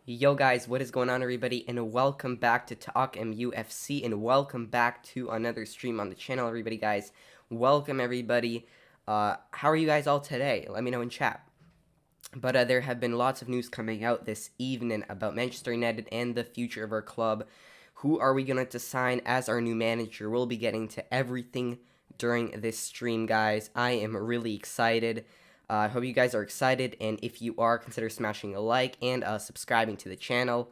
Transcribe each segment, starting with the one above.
Yo guys, what is going on everybody, and welcome back to Talk MUFC, and welcome back to another stream on the channel everybody guys. Welcome everybody. How are you guys all today? Let me know in chat. But there have been lots of news coming out this evening about Manchester United and the future of our club. Who are we going to sign as our new manager? We'll be getting to everything during this stream, guys. I am really excited. I hope you guys are excited, and if you are, consider smashing a like and subscribing to the channel.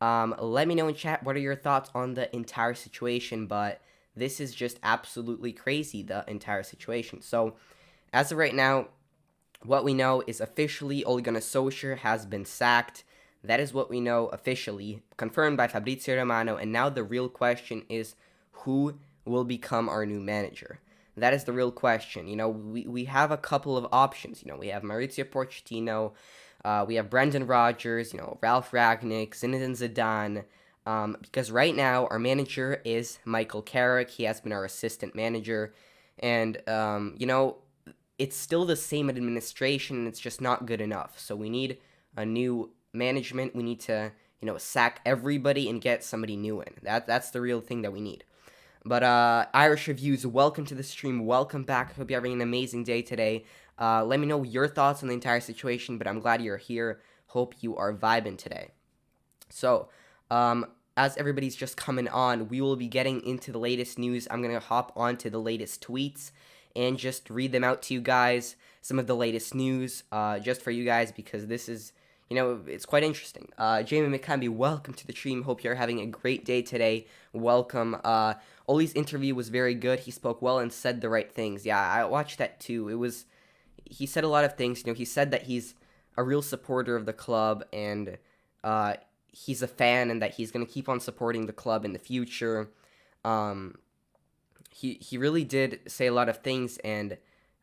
Let me know in chat what are your thoughts on the entire situation, but this is just absolutely crazy, the entire situation. So, as of right now, what we know is officially Ole Gunnar Solskjaer has been sacked. That is what we know officially, confirmed by Fabrizio Romano, and now the real question is who will become our new manager? That is the real question. You know, we have a couple of options. You know, we have Mauricio Pochettino, we have Brendan Rodgers, you know, Ralph Ragnick, Zinedine Zidane. Because right now our manager is Michael Carrick. He has been our assistant manager, and you know, it's still the same administration, and it's just not good enough. So we need a new management. We need to, you know, sack everybody and get somebody new in. That's the real thing that we need. But Irish Reviews, welcome to the stream. Welcome back. Hope you're having an amazing day today. Let me know your thoughts on the entire situation, but I'm glad you're here. Hope you are vibing today. So, as everybody's just coming on, we will be getting into the latest news. I'm going to hop on to the latest tweets and just read them out to you guys. Some of the latest news, just for you guys, because this is, you know, it's quite interesting. Jamie McCamby, welcome to the stream. Hope you're having a great day today. Welcome. Ollie's interview was very good. He spoke well and said the right things. Yeah, I watched that too. He said a lot of things. You know, he said that he's a real supporter of the club, and he's a fan, and that he's going to keep on supporting the club in the future. He really did say a lot of things, and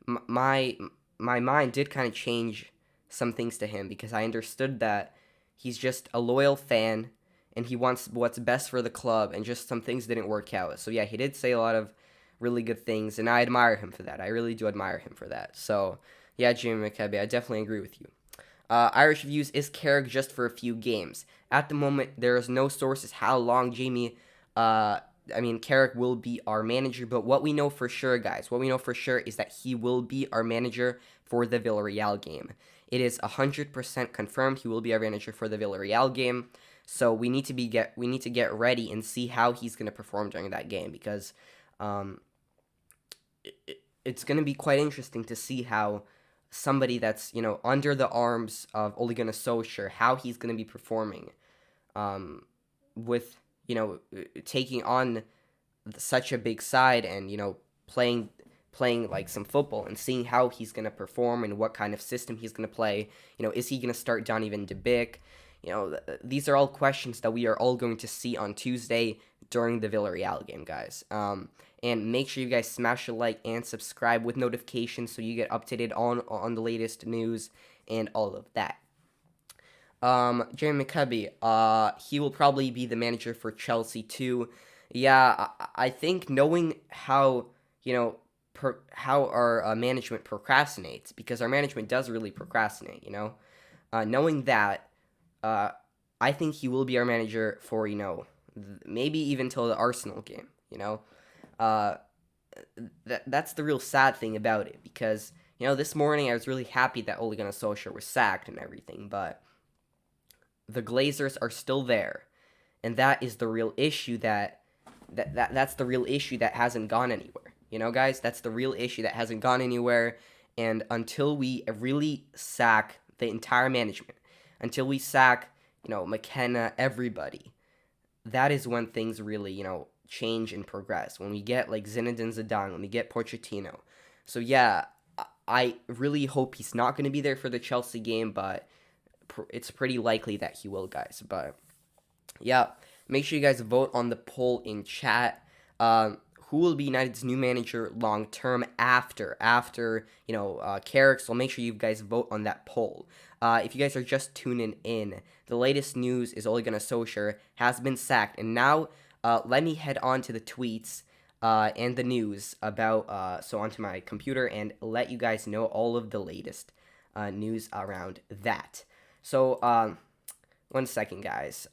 my mind did kind of change some things to him, because I understood that he's just a loyal fan and he wants what's best for the club, and just some things didn't work out. So yeah, he did say a lot of really good things, and I admire him for that. I really do admire him for that. So yeah, Jimmy McKebbe, I definitely agree with you. Irish Reviews, is Carrick just for a few games? At the moment, there is no sources how long Carrick will be our manager, but what we know for sure, guys, what we know for sure is that he will be our manager for the Villarreal game. It is 100% confirmed he will be our manager for the Villarreal game. So we need to get ready and see how he's going to perform during that game, because it's going to be quite interesting to see how somebody that's, you know, under the arms of Ole Gunnar Solskjaer, how he's going to be performing with, you know, taking on such a big side, and, you know, playing like some football, and seeing how he's going to perform and what kind of system he's going to play. You know, is he going to start Donny van de Beek? You know, these are all questions that we are all going to see on Tuesday during the Villarreal game, guys. And make sure you guys smash a like and subscribe with notifications so you get updated on the latest news and all of that. Jeremy McCubby, he will probably be the manager for Chelsea too. Yeah, I think knowing how, you know, how our management procrastinates, because our management does really procrastinate, you know, knowing that, I think he will be our manager for, you know, maybe even till the Arsenal game, you know. That's the real sad thing about it, because, you know, this morning I was really happy that Ole Gunnar Solskjaer was sacked and everything, but the Glazers are still there, and that is the real issue that's the real issue that hasn't gone anywhere. You know, guys, that's the real issue that hasn't gone anywhere, and until we really sack the entire management, until we sack, you know, McKenna, everybody, that is when things really, you know, change and progress. When we get like Zinedine Zidane, when we get Pochettino. So yeah, I really hope he's not going to be there for the Chelsea game, but it's pretty likely that he will, guys. But yeah, make sure you guys vote on the poll in chat. Who will be United's new manager long term after you know, Carrick? So make sure you guys vote on that poll. If you guys are just tuning in, the latest news is Ole Gunnar Solskjaer has been sacked, and now let me head on to the tweets and the news about so onto my computer and let you guys know all of the latest news around that. So 1 second, guys.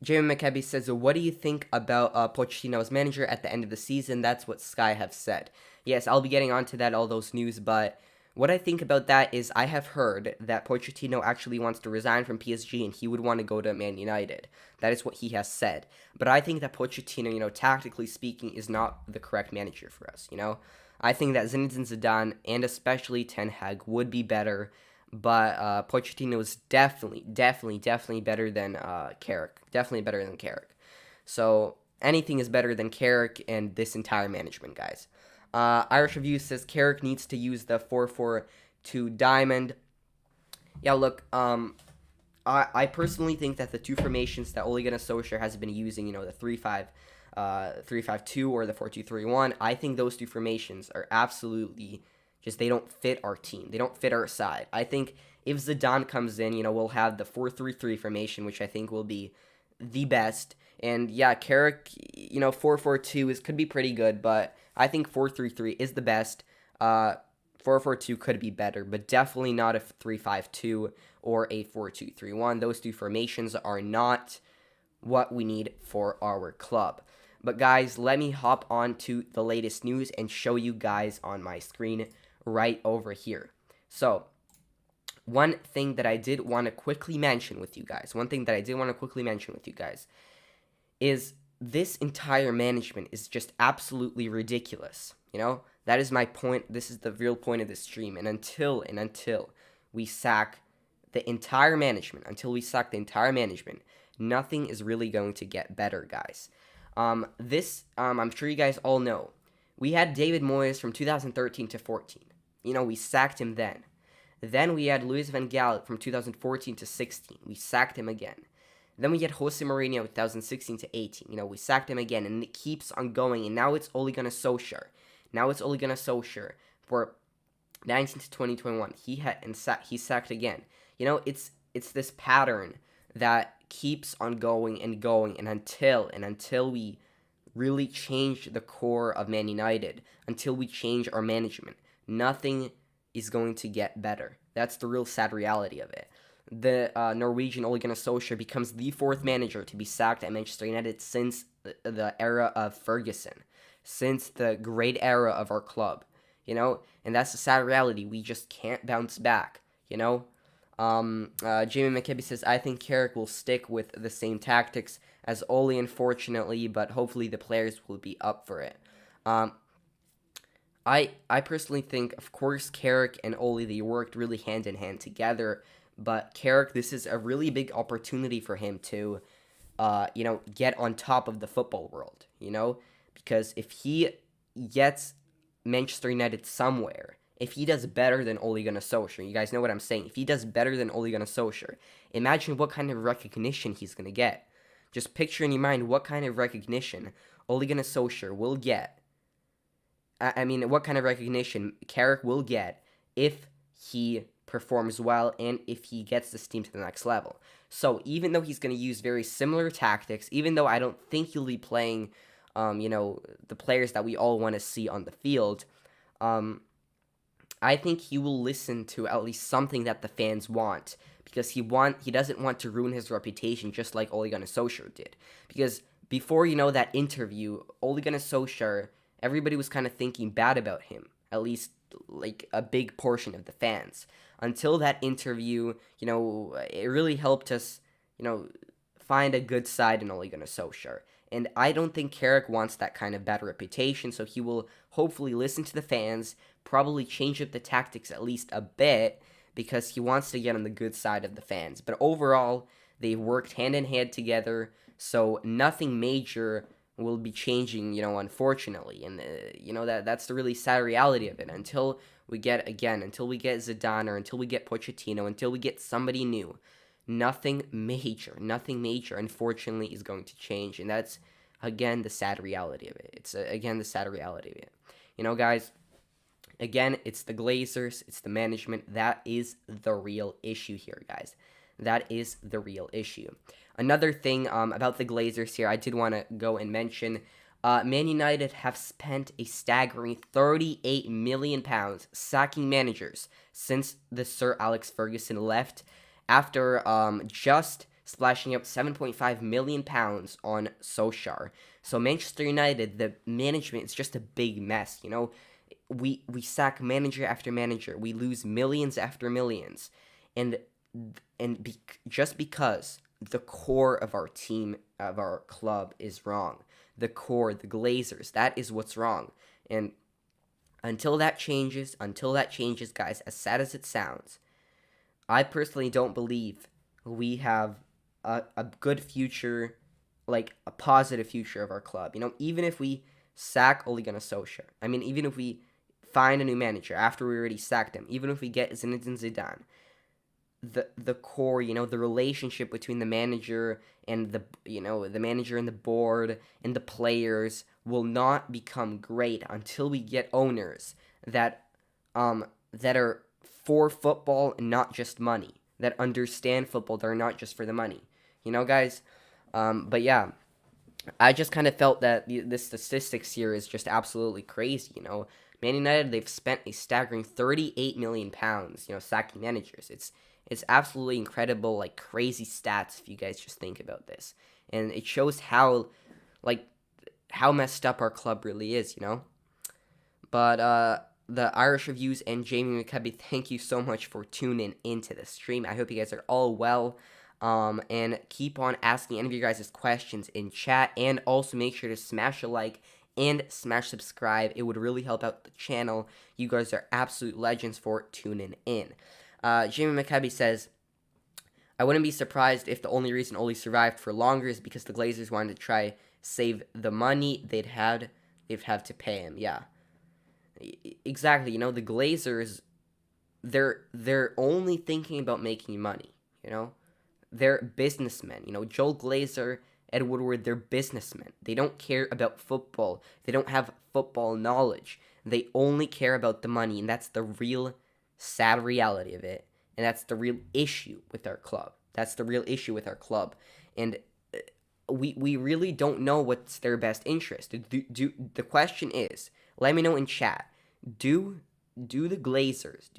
Jamie McKebby says, what do you think about Pochettino as manager at the end of the season? That's what Sky have said. Yes, I'll be getting onto that, all those news, but what I think about that is I have heard that Pochettino actually wants to resign from PSG and he would want to go to Man United. That is what he has said. But I think that Pochettino, tactically speaking, is not the correct manager for us, I think that Zinedine Zidane and especially Ten Hag would be better, but Pochettino is definitely better than Carrick. Definitely better than Carrick. So anything is better than Carrick and this entire management, guys. Irish Review says Carrick needs to use the 4-4-2 diamond. Yeah, look, I personally think that the two formations that Ole Gunnar Solskjaer has been using, the 3-5-2 or the 4-2-3-1, I think those two formations are absolutely just, they don't fit our team. They don't fit our side. I think if Zidane comes in, we'll have the 4-3-3 formation, which I think will be the best. And yeah, Carrick, 4-4-2 could be pretty good, but I think 4-3-3 is the best. 4-4-2 could be better, but definitely not a 3-5-2 or a 4-2-3-1. Those two formations are not what we need for our club. But guys, let me hop on to the latest news and show you guys on my screen right over here. So, one thing that I did want to quickly mention with you guys, is this entire management is just absolutely ridiculous. That is my point. This is the real point of this stream. And until we sack the entire management, nothing is really going to get better, guys. I'm sure you guys all know, we had David Moyes from 2013 to 14. We sacked him then. Then we had Louis van Gaal from 2014 to 16. We sacked him again. Then we had Jose Mourinho 2016 to 18. We sacked him again, and it keeps on going. And now it's Ole Gunnar Solskjaer. For 19 to 2021. He sacked again. It's this pattern that keeps on going and going, and until we really change the core of Man United, until we change our management, nothing is going to get better. That's the real sad reality of it. The Norwegian Ole Gunnar Solskjaer becomes the fourth manager to be sacked at Manchester United since the era of Ferguson, since the great era of our club, and that's the sad reality. We just can't bounce back, Jamie McKibbe says, I think Carrick will stick with the same tactics as Ole, unfortunately, but hopefully the players will be up for it. I personally think, of course, Carrick and Ole, they worked really hand in hand together, but Carrick, this is a really big opportunity for him to, get on top of the football world, because if he gets Manchester United somewhere, if he does better than Ole Gunnar Solskjaer, you guys know what I'm saying, if he does better than Ole Gunnar Solskjaer, imagine what kind of recognition he's going to get. Just picture in your mind what kind of recognition Ole Gunnar Solskjaer will get. What kind of recognition Carrick will get if he performs well and if he gets this team to the next level. So even though he's going to use very similar tactics, even though I don't think he'll be playing, the players that we all want to see on the field, I think he will listen to at least something that the fans want, because he doesn't want to ruin his reputation just like Ole Gunnar Solskjaer did. Because before, that interview, Ole Gunnar Solskjaer, everybody was kind of thinking bad about him, at least like a big portion of the fans. Until that interview, it really helped us, find a good side in Ole Gunnar Solskjaer. And I don't think Carrick wants that kind of bad reputation, so he will hopefully listen to the fans, probably change up the tactics at least a bit, because he wants to get on the good side of the fans. But overall, they worked hand in hand together, so nothing major will be changing, unfortunately. And, that's the really sad reality of it. Until we get Zidane, or until we get Pochettino, until we get somebody new, nothing major, unfortunately, is going to change. And that's, again, the sad reality of it. Guys, again, it's the Glazers, it's the management. That is the real issue here, guys. That is the real issue. Another thing about the Glazers here, I did want to go and mention, Man United have spent a staggering £38 million sacking managers since the Sir Alex Ferguson left. after just splashing out £7.5 million on Solskjaer. So Manchester United, the management is just a big mess. We sack manager after manager. We lose millions after millions, and just because the core of our team, of our club, is wrong. The core, the Glazers, that is what's wrong. And until that changes, guys, as sad as it sounds, I personally don't believe we have a good future, like a positive future of our club. Even if we sack Ole Gunnar Solskjaer, even if we find a new manager after we already sacked him, even if we get Zidane, the core, the relationship between the manager and the manager and the board and the players will not become great until we get owners that are for football and not just money, that understand football, that are not just for the money, guys. But yeah, I just kind of felt that the statistics here is just absolutely crazy. Man United, they've spent a staggering £38 million, sacking managers. It's absolutely incredible, like crazy stats if you guys just think about this. And it shows how messed up our club really is, But the Irish Reviews and Jamie McCubby, thank you so much for tuning into the stream. I hope you guys are all well. And keep on asking any of you guys' questions in chat. And also make sure to smash a like and smash subscribe. It would really help out the channel. You guys are absolute legends for tuning in. Jamie McCubby says, I wouldn't be surprised if the only reason Ole survived for longer is because the Glazers wanted to try save the money they'd have to pay him. Yeah, exactly. The Glazers, they're only thinking about making money. They're businessmen. Joel Glazer, Ed Woodward, they're businessmen. They don't care about football. They don't have football knowledge. They only care about the money, and that's the real sad reality of it. And that's the real issue with our club. And we really don't know what's their best interest. The question is, let me know in chat. Do the Glazers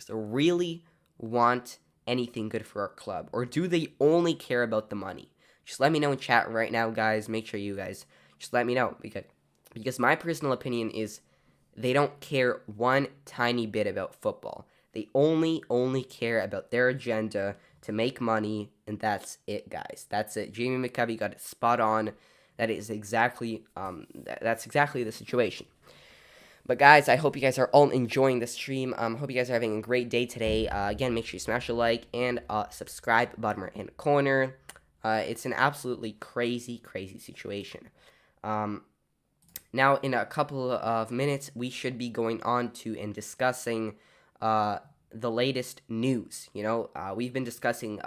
really want anything good for our club, or do they only care about the money? Just let me know in chat right now, guys. Make sure you guys just let me know, because my personal opinion is they don't care one tiny bit about football. They only care about their agenda to make money, and that's it, guys. That's it. Jamie McCubby got it spot on. That is exactly that's exactly the situation. But guys, I hope you guys are all enjoying the stream. Hope you guys are having a great day today. Again, make sure you smash a like and subscribe, bottom right hand corner. It's an absolutely crazy situation. Now, in a couple of minutes, we should be going on to and discussing the latest news. We've been discussing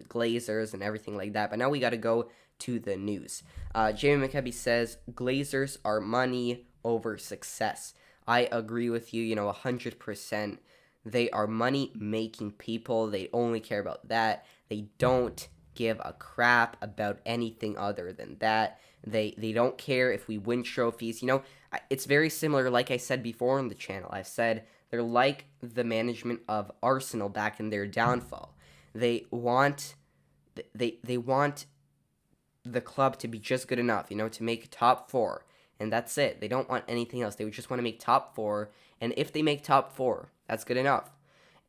Glazers and everything like that, but now we got to go to the news. Jamie McCubby says, Glazers are money over success. I agree with you, 100%. They are money-making people. They only care about that. They don't give a crap about anything other than that. They don't care if we win trophies. It's very similar, like I said before on the channel. I've said they're like the management of Arsenal back in their downfall. They want the club to be just good enough, to make top four. And that's it. They don't want anything else. They would just want to make top four. And if they make top four, that's good enough.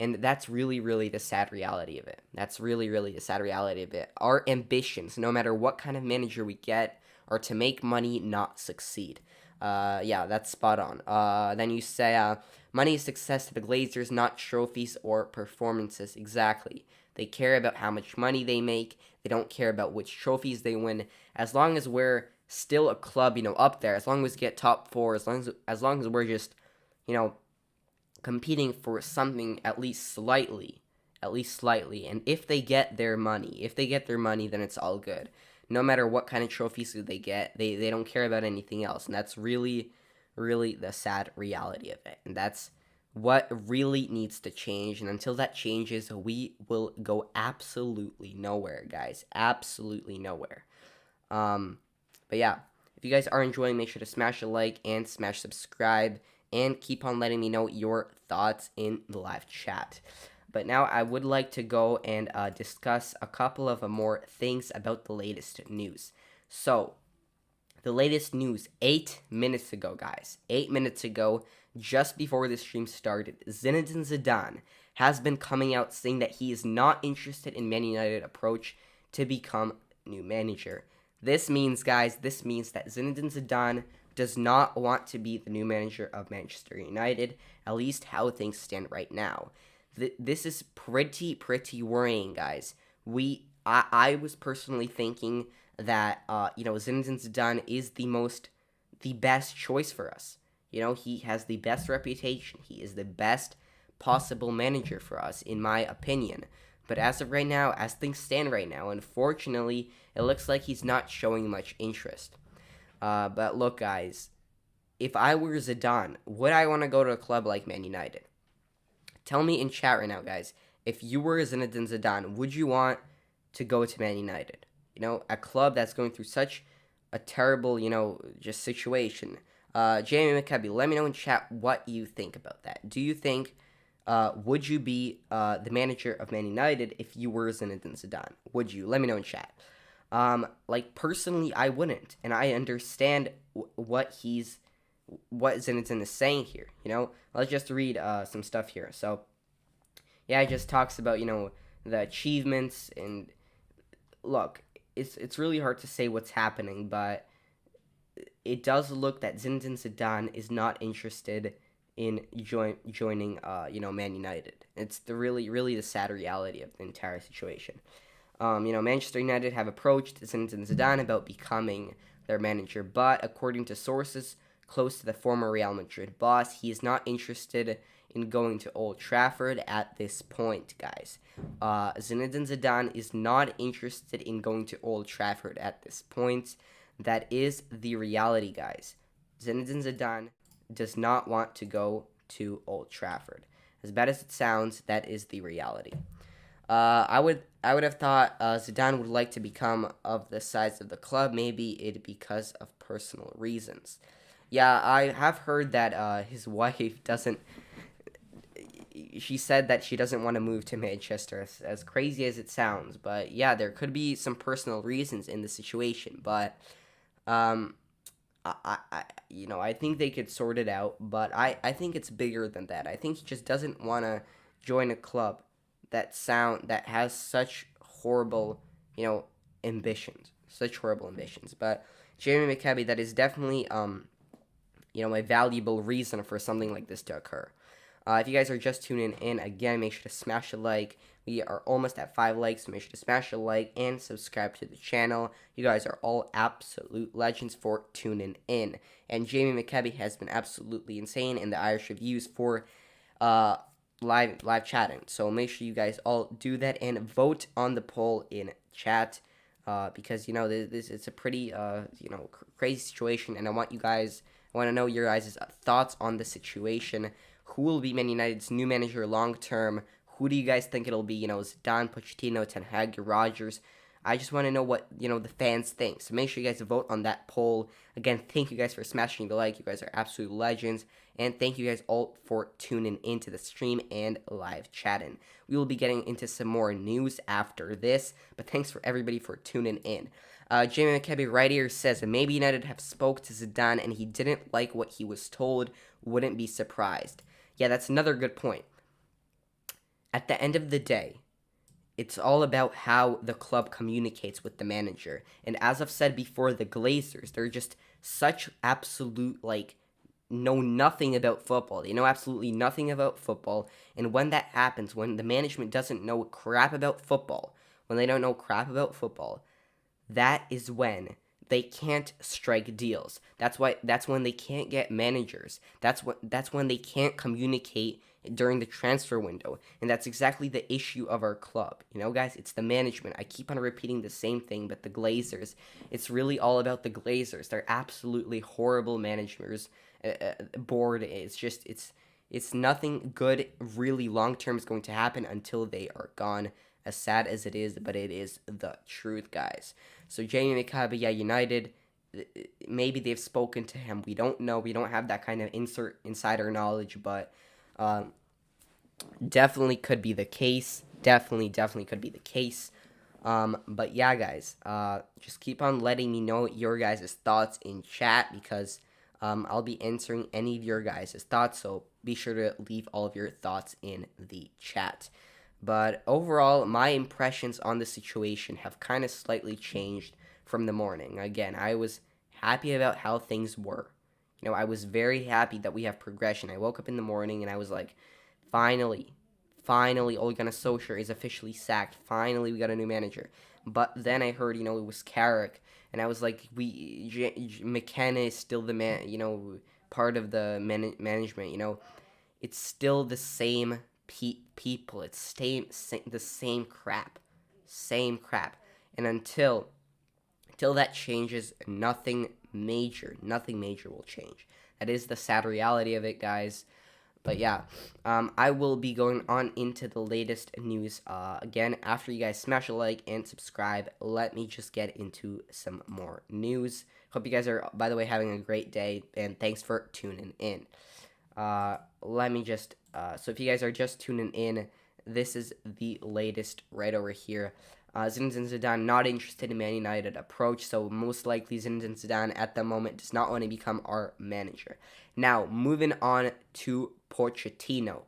And that's really the sad reality of it. That's really the sad reality of it. Our ambitions, no matter what kind of manager we get, are to make money, not succeed. Yeah, that's spot on. Then you say, money is success to the Glazers, not trophies or performances. Exactly. They care about how much money they make. They don't care about which trophies they win. As long as we're still a club, up there, as long as we get top four, as long as we're just, competing for something at least slightly. And if they get their money, then it's all good. No matter what kind of trophies they get, they don't care about anything else. And that's really the sad reality of it. And that's what really needs to change. And until that changes, we will go absolutely nowhere, guys. Absolutely nowhere. But yeah, if you guys are enjoying, make sure to smash a like and smash subscribe. And keep on letting me know your thoughts in the live chat. But now I would like to go and discuss a couple of more things about the latest news. So, the latest news 8 minutes ago, guys. 8 minutes ago, just before the stream started, Zinedine Zidane has been coming out saying that he is not interested in Man United approach to become new manager. This means, guys, that Zinedine Zidane does not want to be the new manager of Manchester United, at least how things stand right now. This is pretty worrying, guys. I was personally thinking that Zinedine Zidane is the best choice for us. He has the best reputation. He is the best possible manager for us, in my opinion. But as of right now, as things stand right now, unfortunately, it looks like he's not showing much interest. But look, guys, if I were Zidane, would I want to go to a club like Man United? Tell me in chat right now, guys. If you were Zinedine Zidane, would you want to go to Man United? A club that's going through such a terrible, just situation. Jamie McCabe, let me know in chat what you think about that. Do you think, would you be the manager of Man United if you were Zinedine Zidane? Would you? Let me know in chat. Personally, I wouldn't, and I understand what Zinedine is saying here. Let's just read some stuff here. So, yeah, it just talks about the achievements, and look, it's really hard to say what's happening, but it does look that Zinedine Zidane is not interested in joining Man United. It's really the sad reality of the entire situation. Manchester United have approached Zinedine Zidane about becoming their manager, but according to sources close to the former Real Madrid boss, he is not interested in going to Old Trafford at this point, guys. Zinedine Zidane is not interested in going to Old Trafford at this point. That is the reality, guys. Zinedine Zidane does not want to go to Old Trafford. As bad as it sounds, that is the reality. I would have thought Zidane would like to become of the size of the club. Maybe it because of personal reasons. Yeah, I have heard that his wife doesn't. She said that she doesn't want to move to Manchester, as crazy as it sounds. But yeah, there could be some personal reasons in the situation. But I think they could sort it out. But I think it's bigger than that. I think he just doesn't want to join a club that has such horrible, ambitions. But Jamie McCabe, that is definitely a valuable reason for something like this to occur. If you guys are just tuning in, again, make sure to smash a like. We are almost at 5 likes, so make sure to smash a like and subscribe to the channel. You guys are all absolute legends for tuning in. And Jamie McCabe has been absolutely insane in the Irish reviews for live chatting. So make sure you guys all do that and vote on the poll in chat. Because this it's a pretty crazy situation, and I want to know your guys' thoughts on the situation. Who will be Man United's new manager long term? Who do you guys think it'll be? Zidane, Pochettino, HAG, Rodgers. I just want to know what the fans think. So make sure you guys vote on that poll. Again, thank you guys for smashing the like. You guys are absolute legends, and thank you guys all for tuning into the stream and live chatting. We will be getting into some more news after this, but thanks for everybody for tuning in. Jamie McCabe right here says, maybe United have spoke to Zidane and he didn't like what he was told. Wouldn't be surprised. Yeah, that's another good point. At the end of the day, it's all about how the club communicates with the manager. And as I've said before, the Glazers, they're just such absolute, know nothing about football. They know absolutely nothing about football. And when that happens, when the management doesn't know crap about football, when they don't know crap about football, that is when they can't strike deals. That's when they can't get managers. That's when they can't communicate during the transfer window. And that's exactly the issue of our club. Guys, it's the management. I keep on repeating the same thing, but the Glazers, it's really all about the Glazers. They're absolutely horrible managers. Board, it's nothing good really long term is going to happen until they are gone. As sad as it is, but it is the truth, guys. So Jamie McCabe, yeah, United, maybe they've spoken to him. We don't know. We don't have that kind of insider knowledge, but definitely could be the case. Definitely could be the case. But yeah, guys, just keep on letting me know your guys' thoughts in chat, because I'll be answering any of your guys' thoughts. So be sure to leave all of your thoughts in the chat. But overall, my impressions on the situation have kind of slightly changed from the morning. Again, I was happy about how things were. I was very happy that we have progression. I woke up in the morning and I was like, finally, Ole Gunnar Solskjaer is officially sacked. Finally, we got a new manager. But then I heard, it was Carrick, and I was like, McKenna is still the man, part of the management. It's still the same people. It's the same crap, and until that changes, nothing major will change. That is the sad reality of it, guys. But yeah, I will be going on into the latest news again after you guys smash a like and subscribe. Let me just get into some more news. Hope you guys are, by the way, having a great day, and thanks for tuning in. Let me just, so if you guys are just tuning in, this is the latest right over here. Zinedine Zidane not interested in Man United approach, so most likely Zinedine Zidane at the moment does not want to become our manager. Now, moving on to Pochettino.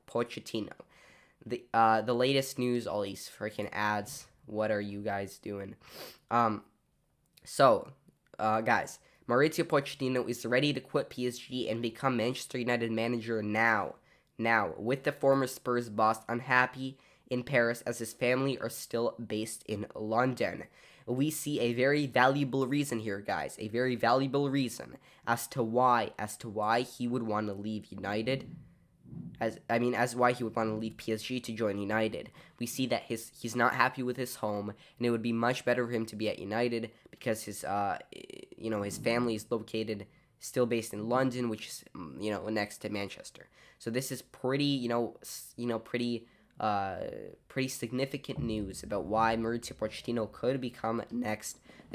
The latest news, all these freaking ads. What are you guys doing? Guys, Mauricio Pochettino is ready to quit PSG and become Manchester United manager now. With the former Spurs boss unhappy in Paris as his family are still based in London. We see a very valuable reason here, guys. A very valuable reason as to why he would want to leave United. As why he would want to leave PSG to join United. We see that he's not happy with his home, and it would be much better for him to be at United because his family is located still based in London, which is next to Manchester. So this is pretty pretty significant news about why Mauricio Pochettino could become the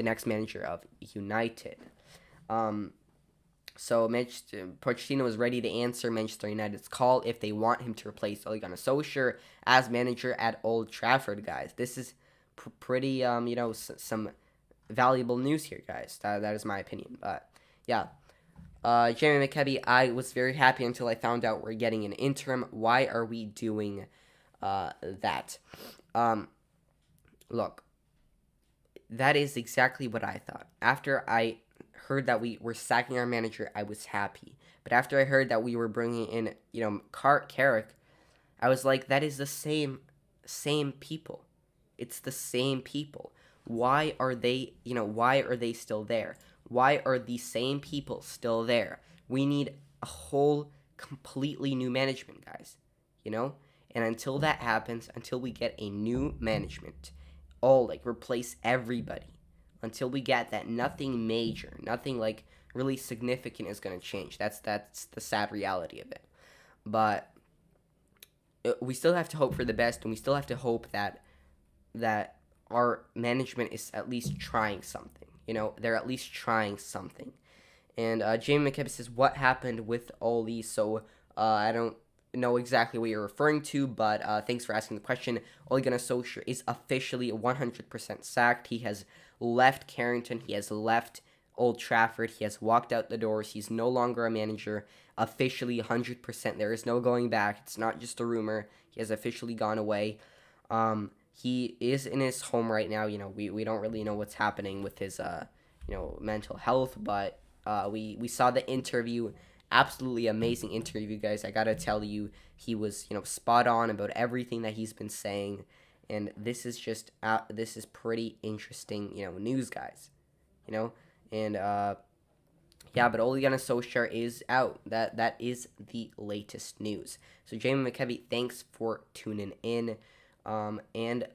next manager of United. So Pochettino is ready to answer Manchester United's call if they want him to replace Ole Gunnar Solskjaer as manager at Old Trafford, guys. This is pretty some valuable news here, guys. That is my opinion. But yeah. Jamie McKebby, I was very happy until I found out we're getting an interim. Why are we doing that? Look, that is exactly what I thought. After I heard that we were sacking our manager, I was happy. But after I heard that we were bringing in, Carrick, I was like, that is the same people. It's the same people. Why are they still there? Why are these same people still there? We need a whole completely new management, guys. And until that happens, until we get a new management, replace everybody. Until we get that, nothing major, nothing really significant is going to change. That's the sad reality of it. But we still have to hope for the best, and we still have to hope that our management is at least trying something. They're at least trying something. And Jamie McKebby says, what happened with Ollie? So I don't know exactly what you're referring to, but thanks for asking the question. Ole Gunnar Solskjaer is officially 100% sacked. He has left Carrington. He has left Old Trafford. He has walked out the doors. He's no longer a manager. Officially 100%. There is no going back. It's not just a rumor. He has officially gone away. He is in his home right now. We don't really know what's happening with his mental health, but we saw the interview. Absolutely amazing interview, guys. I gotta tell you, he was spot on about everything that he's been saying, and this is just this is pretty interesting news, guys. And but Ole Gunnar Solskjaer is out. That is the latest news. So Jamie McKebby, thanks for tuning in. And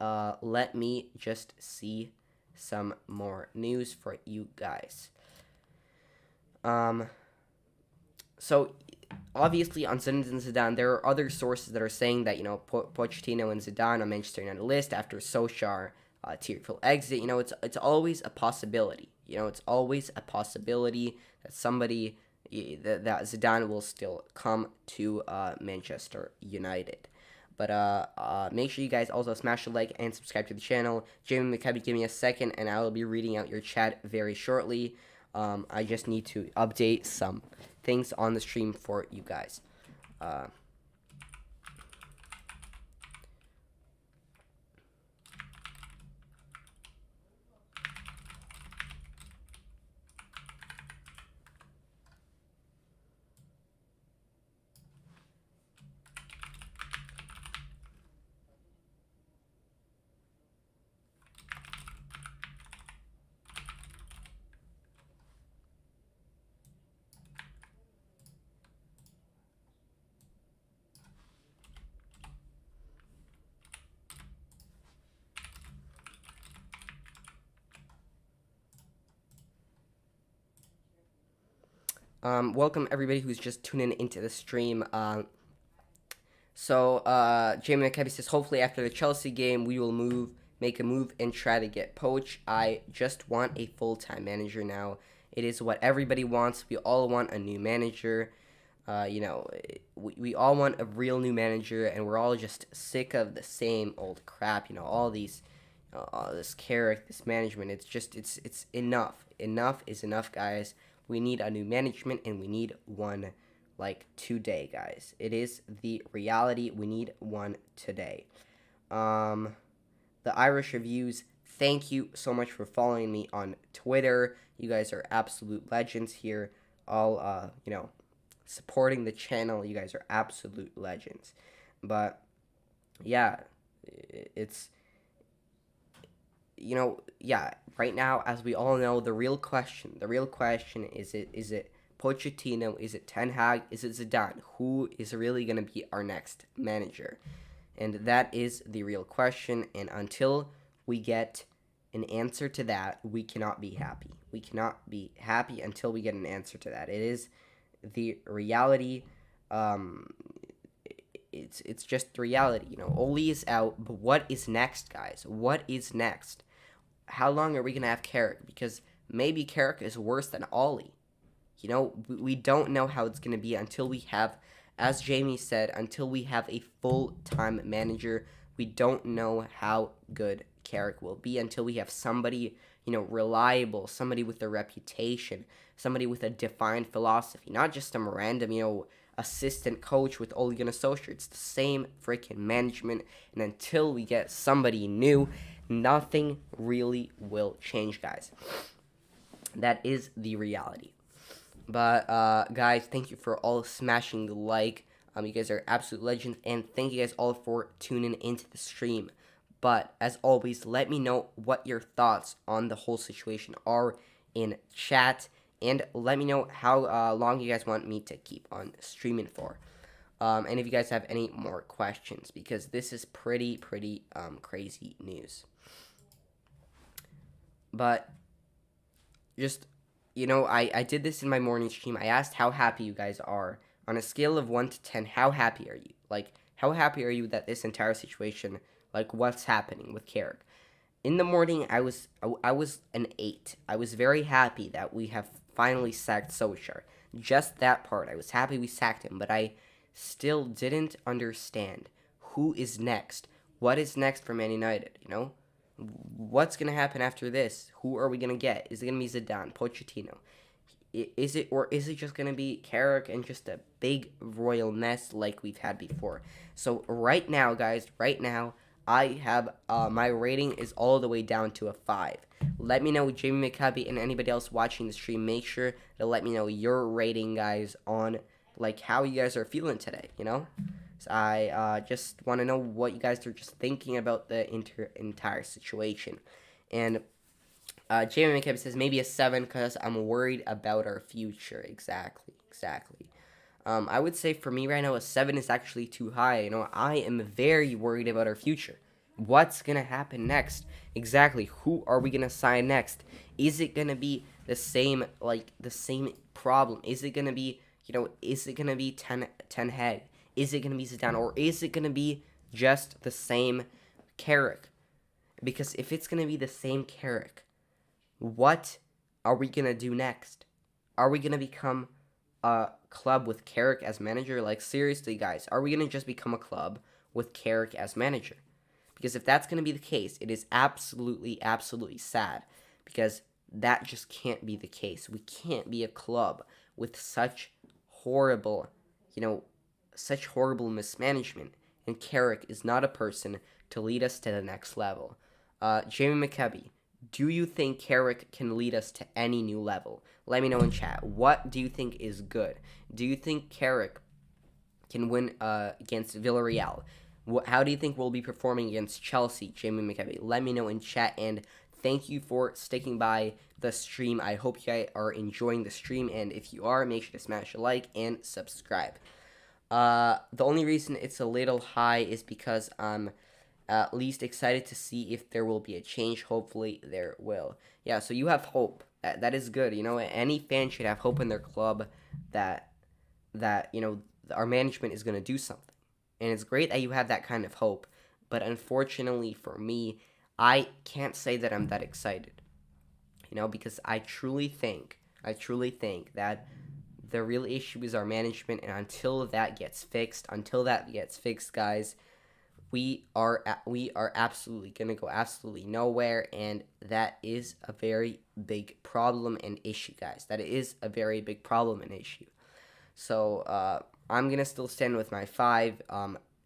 let me just see some more news for you guys. So obviously on Zinedine Zidane, there are other sources that are saying that Pochettino and Zidane on Manchester United list after Solskjaer tearful exit. It's always a possibility. It's always a possibility that somebody that Zidane will still come to Manchester United. But make sure you guys also smash the like and subscribe to the channel. Jamie McCabe, give me a second, and I will be reading out your chat very shortly. I just need to update some things on the stream for you guys. Welcome everybody who's just tuning into the stream. Jamie McCabe says, hopefully after the Chelsea game, we will make a move, and try to get Poch. I just want a full-time manager now. It is what everybody wants. We all want a new manager. We all want a real new manager, and we're all just sick of the same old crap. All these, all this Carrick, this management. It's enough. Enough is enough, guys. We need a new management, and we need one today, guys. It is the reality. We need one today. The Irish Reviews, thank you so much for following me on Twitter. You guys are absolute legends here. All, supporting the channel. You guys are absolute legends. But, yeah, it's... right now, as we all know, the real question is it Pochettino, is it Ten Hag, is it Zidane? Who is really going to be our next manager? And that is the real question, and until we get an answer to that, we cannot be happy. We cannot be happy until we get an answer to that. It is the reality. It's just the reality. Ollie is out, but what is next, guys? What is next? How long are we going to have Carrick? Because maybe Carrick is worse than Ollie. We don't know how it's going to be until we have, as Jamie said, until we have a full-time manager. We don't know how good Carrick will be until we have somebody, reliable, somebody with a reputation, somebody with a defined philosophy, not just some random, assistant coach with Ole Gunnar Solskjaer. It's the same freaking management, and until we get somebody new, nothing really will change, guys. That is the reality. But, guys, thank you for all smashing the like. You guys are absolute legends, and thank you guys all for tuning into the stream. But, as always, let me know what your thoughts on the whole situation are in chat, and let me know how long you guys want me to keep on streaming for. And if you guys have any more questions, because this is pretty crazy news. But, just... I did this in my morning stream. I asked how happy you guys are. On a scale of 1 to 10, how happy are you? How happy are you that this entire situation, what's happening with Carrick? In the morning, I was an 8. I was very happy that we have finally sacked Solskjaer. Just that part. I was happy we sacked him, but I still didn't understand who is next. What is next for Man United, What's going to happen after this? Who are we going to get? Is it going to be Zidane, Pochettino? Is it just going to be Carrick and just a big royal mess like we've had before? So right now, guys, I have my rating is all the way down to a 5. Let me know, Jamie McCabe and anybody else watching the stream, make sure to let me know your rating, guys, on how you guys are feeling today, So I just want to know what you guys are just thinking about the entire situation. And Jamie McCabe says maybe a 7 because I'm worried about our future. Exactly. I would say for me right now, a 7 is actually too high. I am very worried about our future. What's going to happen next? Exactly. Who are we going to sign next? Is it going to be the same problem? Is it going to be, is it going to be Ten Hag? Is it going to be Zidane? Or is it going to be just the same Carrick? Because if it's going to be the same Carrick, what are we going to do next? Are we going to become a club with Carrick as manager? Seriously, guys, are we going to just become a club with Carrick as manager. Because if that's going to be the case, it is absolutely, absolutely sad. Because that just can't be the case. We can't be a club with such horrible, such horrible mismanagement. And Carrick is not a person to lead us to the next level. Jamie McKebby, do you think Carrick can lead us to any new level? Let me know in chat. What do you think is good? Do you think Carrick can win against Villarreal? How do you think we'll be performing against Chelsea, Jamie McKebby? Let me know in chat, and thank you for sticking by the stream. I hope you guys are enjoying the stream, and if you are, make sure to smash a like and subscribe. The only reason it's a little high is because I'm at least excited to see if there will be a change. Hopefully there will. Yeah, so you have hope. That is good. Any fan should have hope in their club that our management is going to do something. And it's great that you have that kind of hope. But unfortunately for me, I can't say that I'm that excited. Because I truly think that the real issue is our management, and until that gets fixed, guys, we are absolutely gonna go absolutely nowhere, and that is a very big problem and issue, guys. That is a very big problem and issue. So I'm gonna still stand with my 5.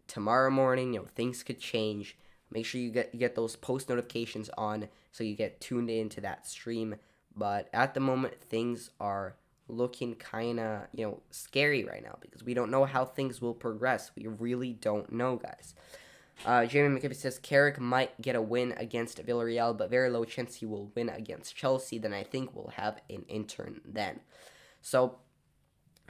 Tomorrow morning, things could change. Make sure you get those post notifications on so you get tuned into that stream. But at the moment, things are looking kind of, scary right now because we don't know how things will progress. We really don't know, guys. Jamie McKibben says Carrick might get a win against Villarreal, but very low chance he will win against Chelsea. Then I think we'll have an intern then. So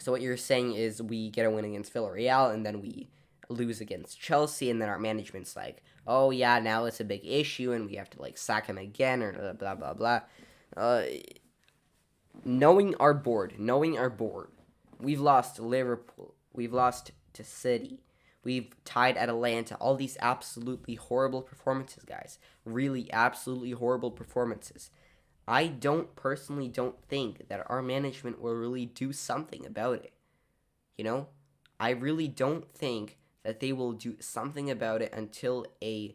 what you're saying is we get a win against Villarreal, and then we lose against Chelsea, and then our management's like, oh yeah, now it's a big issue, and we have to sack him again, or blah blah blah. Knowing our board, we've lost to Liverpool, we've lost to City, we've tied Atalanta. All these absolutely horrible performances, guys. Really, absolutely horrible performances. I personally don't think that our management will really do something about it. I really don't think that they will do something about it until a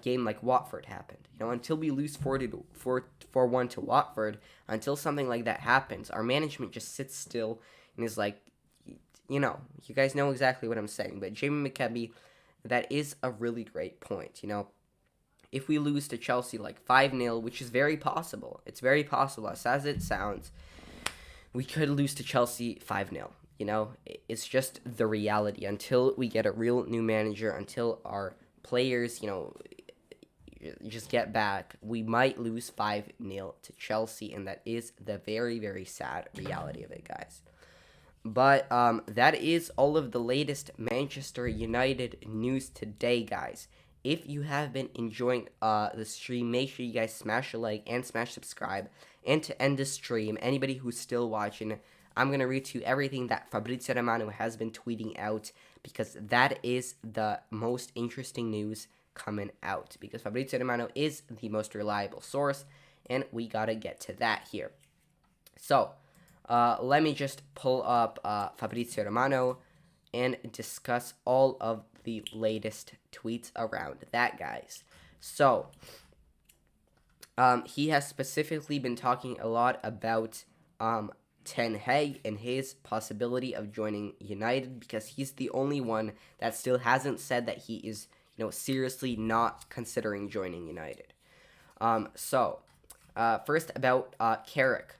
game like Watford happened. Until we lose 4-1 to Watford, until something like that happens, our management just sits still and is like, you guys know exactly what I'm saying. But Jamie McKebby, that is a really great point. If we lose to Chelsea 5-0, which is very possible, it's very possible, as it sounds, we could lose to Chelsea 5-0. It's just the reality. Until we get a real new manager, until our players, just get back, we might lose 5-0 to Chelsea, and that is the very, very sad reality of it, guys. But that is all of the latest Manchester United news today, guys. If you have been enjoying the stream, make sure you guys smash a like and smash subscribe. And to end the stream, anybody who's still watching, I'm going to read to you everything that Fabrizio Romano has been tweeting out, because that is the most interesting news coming out, because Fabrizio Romano is the most reliable source, and we got to get to that here. So, let me just pull up Fabrizio Romano and discuss all of the latest tweets around that, guys. So, he has specifically been talking a lot about Ten Hag and his possibility of joining United, because he's the only one that still hasn't said that he is, seriously not considering joining United. First about Carrick.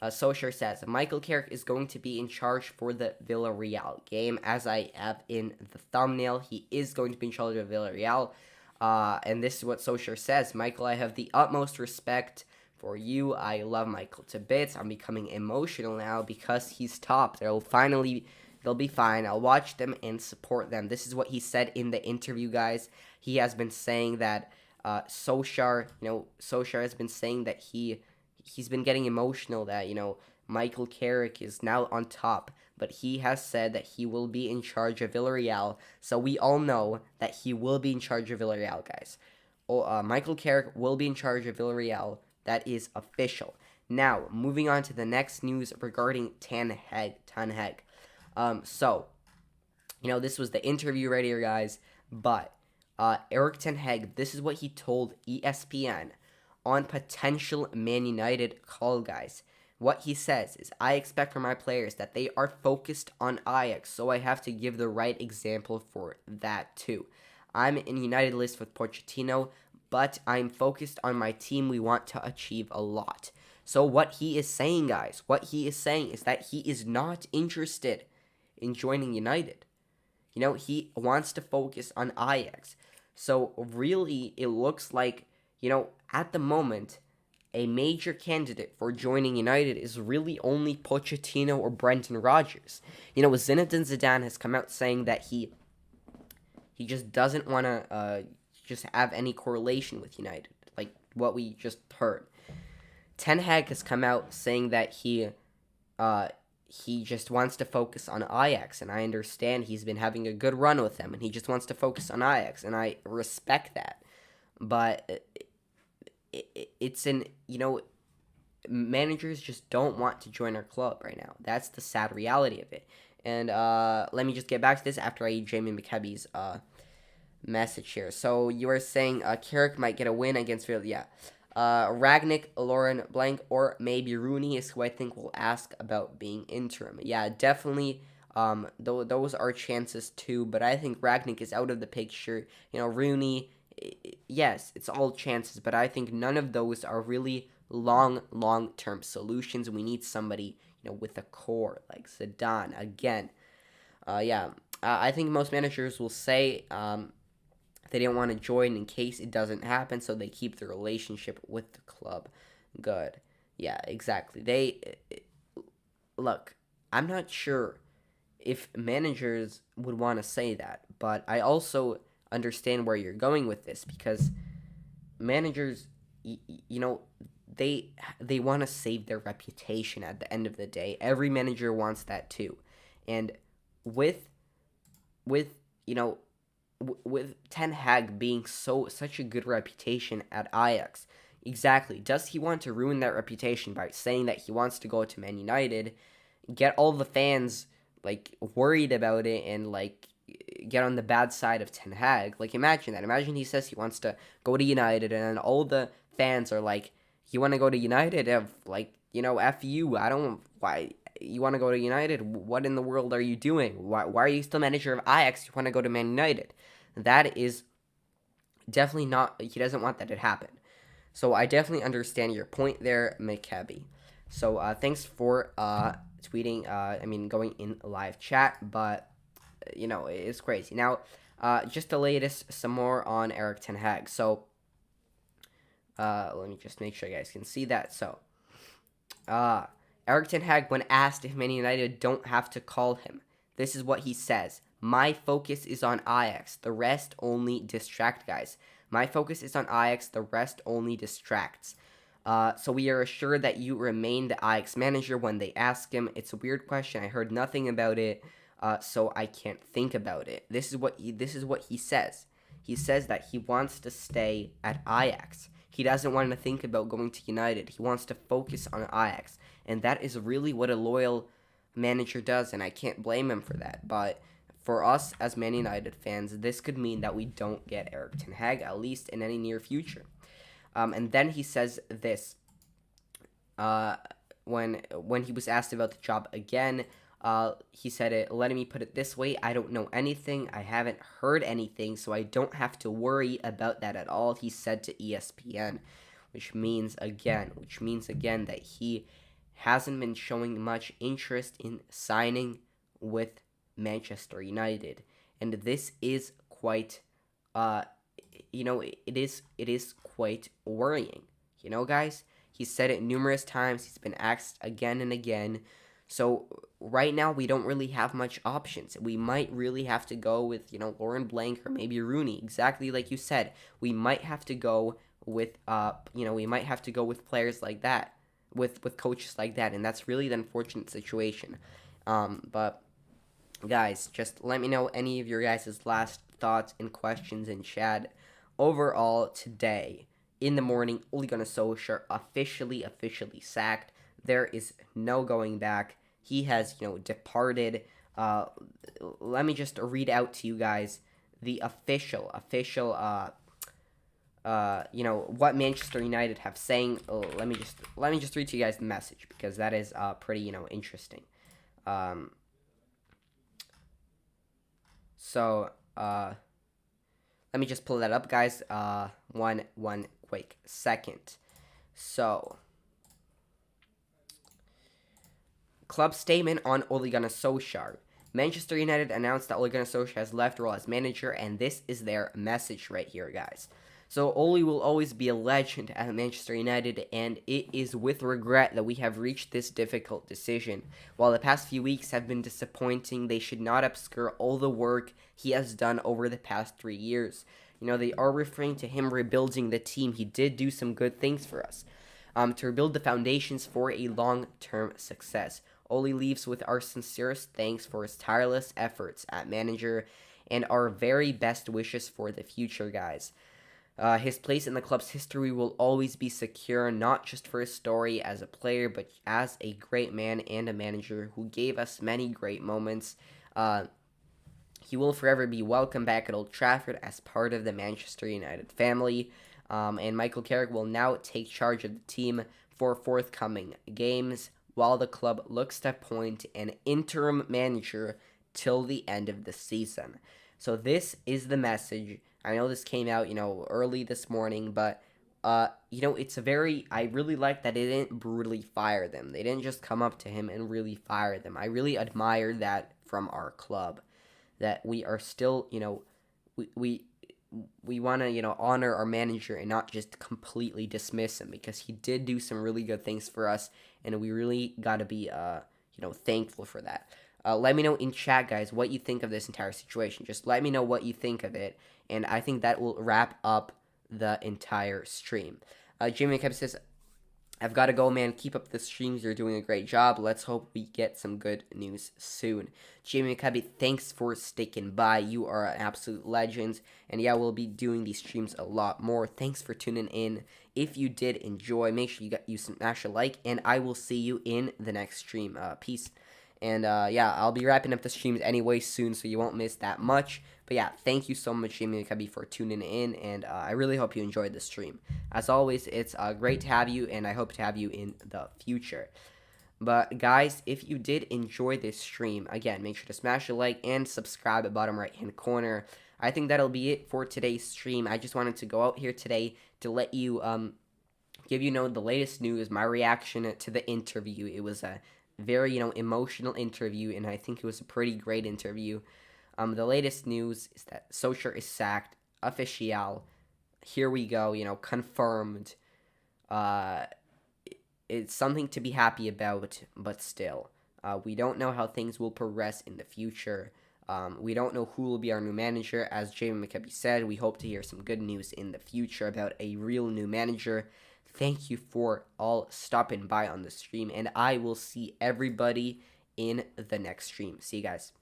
Solskjaer says, Michael Carrick is going to be in charge for the Villarreal game. As I have in the thumbnail, he is going to be in charge of Villarreal. And this is what Solskjaer says. Michael, I have the utmost respect for you. I love Michael to bits. I'm becoming emotional now because he's top. They'll be fine. I'll watch them and support them. This is what he said in the interview, guys. He has been saying that Solskjaer has been saying that he's been getting emotional that, Michael Carrick is now on top, but he has said that he will be in charge of Villarreal, so we all know that he will be in charge of Villarreal, guys. Michael Carrick will be in charge of Villarreal. That is official. Now, moving on to the next news regarding Ten Hag. This was the interview right here, guys. But Erik ten Hag, this is what he told ESPN on potential Man United call, guys. What he says is, I expect from my players that they are focused on Ajax, so I have to give the right example for that too. I'm in United list with Pochettino, but I'm focused on my team. We want to achieve a lot. So what he is saying, guys, what he is saying is that he is not interested in joining United. He wants to focus on Ajax. So really, it looks like, at the moment, a major candidate for joining United is really only Pochettino or Brendan Rodgers. Zinedine Zidane has come out saying that he just doesn't want to just have any correlation with United, like what we just heard. Ten Hag has come out saying that he just wants to focus on Ajax, and I understand he's been having a good run with them, and he just wants to focus on Ajax, and I respect that. But it's managers just don't want to join our club right now. That's the sad reality of it. And let me just get back to this after I eat Jamie McKebby's message here. So you are saying Carrick might get a win against Villa. Yeah. Ragnick, Lauren Blank, or maybe Rooney is who I think will ask about being interim. Yeah, definitely. Those are chances too, but I think Ragnick is out of the picture. Rooney, yes, it's all chances, but I think none of those are really long-term solutions. We need somebody, with a core like Zidane again. I think most managers will say they didn't want to join in case it doesn't happen, so they keep the relationship with the club. Good. Yeah, exactly. Look, I'm not sure if managers would want to say that, but I also understand where you're going with this, because managers, they want to save their reputation at the end of the day. Every manager wants that too. And with Ten Hag being such a good reputation at Ajax, exactly, does he want to ruin that reputation by saying that he wants to go to Man United, get all the fans worried about it, and get on the bad side of Ten Hag? Imagine that. Imagine he says he wants to go to United, and then all the fans are like, you want to go to United? F you. I don't. Why you want to go to United? What in the world are you doing? Why are you still manager of Ajax? You want to go to Man United? That is definitely not. He doesn't want that to happen. So I definitely understand your point there, McKebby. So thanks for tweeting. Going in live chat, but it's crazy. Now, just the latest, some more on Erik ten Hag. So let me just make sure you guys can see that. So Erik ten Hag, when asked if Man United don't have to call him, this is what he says. My focus is on Ajax. The rest only distract, guys. My focus is on Ajax. The rest only distracts. So we are assured that you remain the Ajax manager when they ask him. It's a weird question. I heard nothing about it, so I can't think about it. This is what he says. He says that he wants to stay at Ajax. He doesn't want to think about going to United. He wants to focus on Ajax. And that is really what a loyal manager does, and I can't blame him for that. But for us as Man United fans, this could mean that we don't get Erik ten Hag, at least in any near future. And then he says this. When he was asked about the job again, he said it. Let me put it this way: I don't know anything. I haven't heard anything, so I don't have to worry about that at all. He said to ESPN, which means again that he hasn't been showing much interest in signing with Manchester United, and this is quite, it is quite worrying. Guys, he said it numerous times. He's been asked again and again. So right now we don't really have much options. We might really have to go with Lauren Blank or maybe Rooney. Exactly like you said, we might have to go with players like that, with coaches like that, and that's really the unfortunate situation. But guys, just let me know any of your guys' last thoughts and questions in chat. Overall, today in the morning, Ole Gunnar Solskjaer officially sacked. There is no going back. He has, departed. Uh, Let me just read out to you guys the official, what Manchester United have saying. Let me just read to you guys the message, because that is pretty, interesting. Um, so let me just pull that up, guys. One quick second. So, club statement on Ole Gunnar Solskjaer. Manchester United announced that Ole Gunnar Solskjaer has left role as manager, and this is their message right here, guys. So Ole will always be a legend at Manchester United, and it is with regret that we have reached this difficult decision. While the past few weeks have been disappointing, they should not obscure all the work he has done over the past 3 years. They are referring to him rebuilding the team. He did do some good things for us, to rebuild the foundations for a long-term success. Ole leaves with our sincerest thanks for his tireless efforts at manager and our very best wishes for the future, guys. His place in the club's history will always be secure, not just for his story as a player, but as a great man and a manager who gave us many great moments. He will forever be welcome back at Old Trafford as part of the Manchester United family. And Michael Carrick will now take charge of the team for forthcoming games, while the club looks to appoint an interim manager till the end of the season. So this is the message. I know this came out, early this morning, but it's I really like that they didn't brutally fire them. They didn't just come up to him and really fire them. I really admire that from our club, that we are still, we want to, honor our manager and not just completely dismiss him, because he did do some really good things for us, and we really got to be, thankful for that. Let me know in chat, guys, what you think of this entire situation. Just let me know what you think of it, and I think that will wrap up the entire stream. Jimmy McKebby says, I've got to go, man. Keep up the streams. You're doing a great job. Let's hope we get some good news soon. Jamie McCubby, thanks for sticking by. You are an absolute legend. And yeah, we'll be doing these streams a lot more. Thanks for tuning in. If you did enjoy, make sure you smash a like. And I will see you in the next stream. Peace. And yeah, I'll be wrapping up the streams anyway soon, so you won't miss that much. But yeah, thank you so much, Jamie McCubby, for tuning in, and I really hope you enjoyed the stream. As always, it's great to have you, and I hope to have you in the future. But guys, if you did enjoy this stream, again, make sure to smash a like and subscribe at bottom right hand corner. I think that'll be it for today's stream. I just wanted to go out here today to let you give the latest news, my reaction to the interview. It was a very emotional interview, and I think it was a pretty great interview. The latest news is that Solskjaer is sacked. Official. Here we go. Confirmed. It's something to be happy about, but still, we don't know how things will progress in the future. We don't know who will be our new manager. As Jamie McKebby said, we hope to hear some good news in the future about a real new manager. Thank you for all stopping by on the stream, and I will see everybody in the next stream. See you guys.